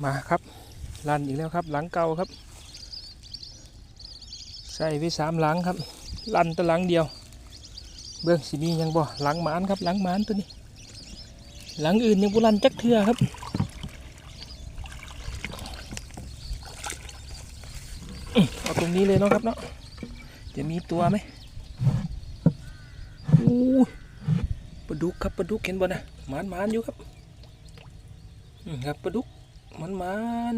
มาครับลั่นอีกแล้วครับหลังเก่าครับใส่ไว้3 หลังครับลั่นแตะหลังเดียวเบื้องสีมียังบ่หลังหมานครับหลังหมานตัวนี้หลังอื่นยังบุรันจักเทื่อครับเอาตรงนี้เลยเนาะครับเนาะจะมีตัวไหมอู้ปลาดุกครับปลาดุกเห็นบ่นะหมานอยู่ครับครับปลาดุกหมาน